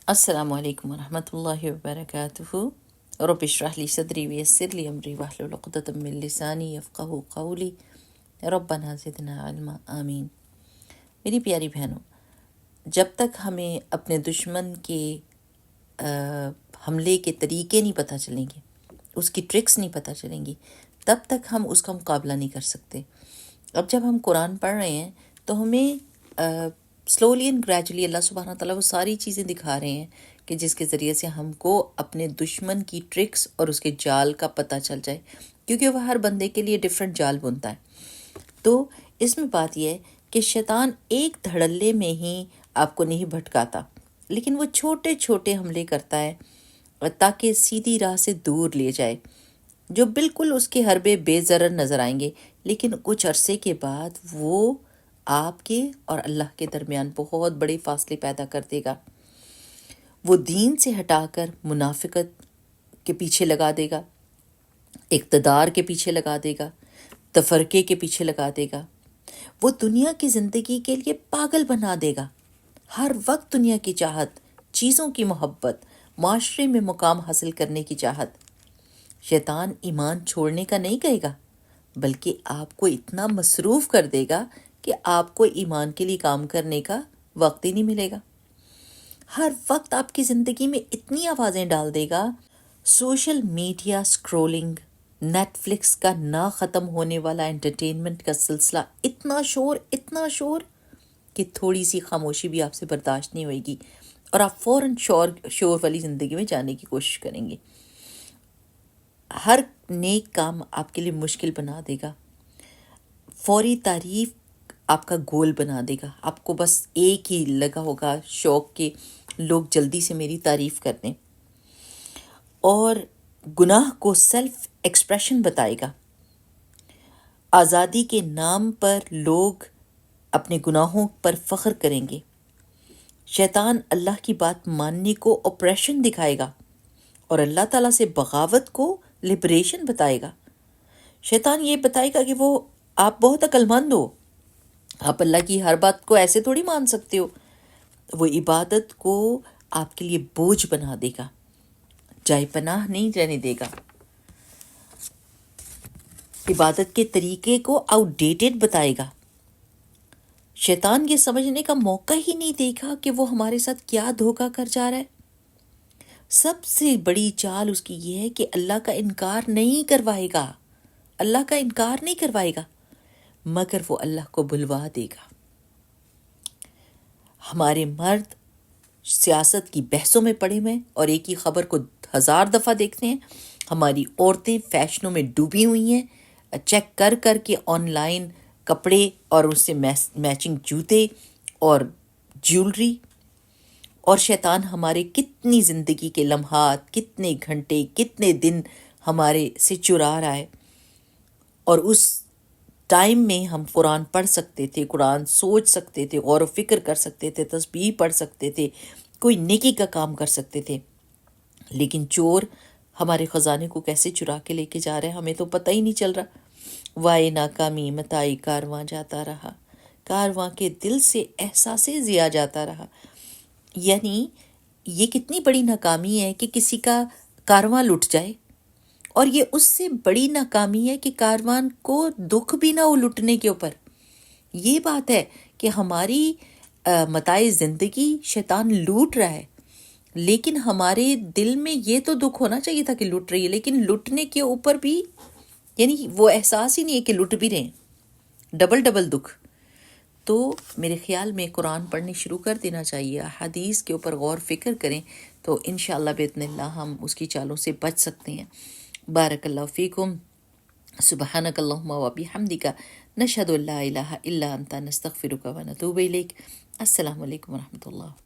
السلام علیکم ورحمۃ اللہ وبرکاتہ۔ رب اشرح لی صدری ویسر لی امری واحلل عقدۃ من لسانی یفقہوا قولی ربنا زدنا علما آمین۔ میری پیاری بہنوں، جب تک ہمیں اپنے دشمن کے حملے کے طریقے نہیں پتہ چلیں گے، اس کی ٹرکس نہیں پتہ چلیں گی، تب تک ہم اس کا مقابلہ نہیں کر سکتے۔ اب جب ہم قرآن پڑھ رہے ہیں تو ہمیں سلولی اینڈ گریجولی اللہ سبحانہ تعالیٰ وہ ساری چیزیں دکھا رہے ہیں کہ جس کے ذریعے سے ہم کو اپنے دشمن کی ٹرکس اور اس کے جال کا پتہ چل جائے، کیونکہ وہ ہر بندے کے لیے ڈیفرنٹ جال بنتا ہے۔ تو اس میں بات یہ ہے کہ شیطان ایک دھڑلے میں ہی آپ کو نہیں بھٹکاتا، لیکن وہ چھوٹے چھوٹے حملے کرتا ہے تاکہ سیدھی راہ سے دور لے جائے، جو بالکل اس کے حربے بے ضرر نظر آئیں گے، لیکن کچھ عرصے کے بعد وہ آپ کے اور اللہ کے درمیان بہت بڑے فاصلے پیدا کر دے گا۔ وہ دین سے ہٹا کر منافقت کے پیچھے لگا دے گا، اقتدار کے پیچھے لگا دے گا، تفرقے کے پیچھے لگا دے گا۔ وہ دنیا کی زندگی کے لیے پاگل بنا دے گا، ہر وقت دنیا کی چاہت، چیزوں کی محبت، معاشرے میں مقام حاصل کرنے کی چاہت۔ شیطان ایمان چھوڑنے کا نہیں کہے گا، بلکہ آپ کو اتنا مصروف کر دے گا کہ آپ کو ایمان کے لیے کام کرنے کا وقت ہی نہیں ملے گا۔ ہر وقت آپ کی زندگی میں اتنی آوازیں ڈال دے گا، social media scrolling, Netflix کا نہ ختم ہونے والا انٹرٹینمنٹ کا سلسلہ، اتنا شور کہ تھوڑی سی خاموشی بھی آپ سے برداشت نہیں ہوئے گی اور آپ فوراً شور والی زندگی میں جانے کی کوشش کریں گے۔ ہر نیک کام آپ کے لیے مشکل بنا دے گا، فوری تعریف آپ کا گول بنا دے گا، آپ کو بس ایک ہی لگا ہوگا شوق کہ لوگ جلدی سے میری تعریف کر دیں، اور گناہ کو سیلف ایکسپریشن بتائے گا۔ آزادی کے نام پر لوگ اپنے گناہوں پر فخر کریں گے۔ شیطان اللہ کی بات ماننے کو اپریشن دکھائے گا اور اللہ تعالیٰ سے بغاوت کو لبریشن بتائے گا۔ شیطان یہ بتائے گا کہ وہ آپ بہت عقل مند ہو، آپ اللہ کی ہر بات کو ایسے تھوڑی مان سکتے ہو۔ وہ عبادت کو آپ کے لیے بوجھ بنا دے گا، جائے پناہ نہیں رہنے دے گا۔ عبادت کے طریقے کو آؤٹ ڈیٹڈ بتائے گا۔ شیطان یہ سمجھنے کا موقع ہی نہیں دے گا کہ وہ ہمارے ساتھ کیا دھوکہ کر جا رہا ہے۔ سب سے بڑی چال اس کی یہ ہے کہ اللہ کا انکار نہیں کروائے گا، اللہ کا انکار نہیں کروائے گا، مگر وہ اللہ کو بلوا دے گا۔ ہمارے مرد سیاست کی بحثوں میں پڑے ہوئے ہیں اور ایک ہی خبر کو 1000 دفعہ دیکھتے ہیں۔ ہماری عورتیں فیشنوں میں ڈوبی ہوئی ہیں، چیک کر کر کے آن لائن کپڑے اور اس سے میچنگ جوتے اور جیولری، اور شیطان ہمارے کتنی زندگی کے لمحات، کتنے گھنٹے، کتنے دن ہمارے سے چرا رہا ہے۔ اور اس ٹائم میں ہم قرآن پڑھ سکتے تھے، قرآن سوچ سکتے تھے، غور و فکر کر سکتے تھے، تسبیح پڑھ سکتے تھے، کوئی نیکی کا کام کر سکتے تھے، لیکن چور ہمارے خزانے کو کیسے چرا کے لے کے جا رہے ہیں ہمیں تو پتہ ہی نہیں چل رہا۔ وائے ناکامی متائی کارواں جاتا رہا، کارواں کے دل سے احساس ضیا جاتا رہا۔ یعنی یہ کتنی بڑی ناکامی ہے کہ کسی کا کارواں لٹ جائے، اور یہ اس سے بڑی ناکامی ہے کہ کاروان کو دکھ بھی نہ ہو لٹنے کے اوپر۔ یہ بات ہے کہ ہماری متاع زندگی شیطان لوٹ رہا ہے، لیکن ہمارے دل میں یہ تو دکھ ہونا چاہیے تھا کہ لٹ رہی ہے، لیکن لٹنے کے اوپر بھی یعنی وہ احساس ہی نہیں ہے کہ لٹ بھی رہے ہیں، ڈبل دکھ۔ تو میرے خیال میں قرآن پڑھنے شروع کر دینا چاہیے، حدیث کے اوپر غور فکر کریں تو انشاءاللہ باذن اللہ ہم اس کی چالوں سے بچ سکتے ہیں۔ بارک اللہ فیکم، سبحانک اللہم و بحمدک، نشہد ان لا الہ الا انت، نستغفرک و نتوب الیک۔ السلام علیکم ورحمۃ اللہ۔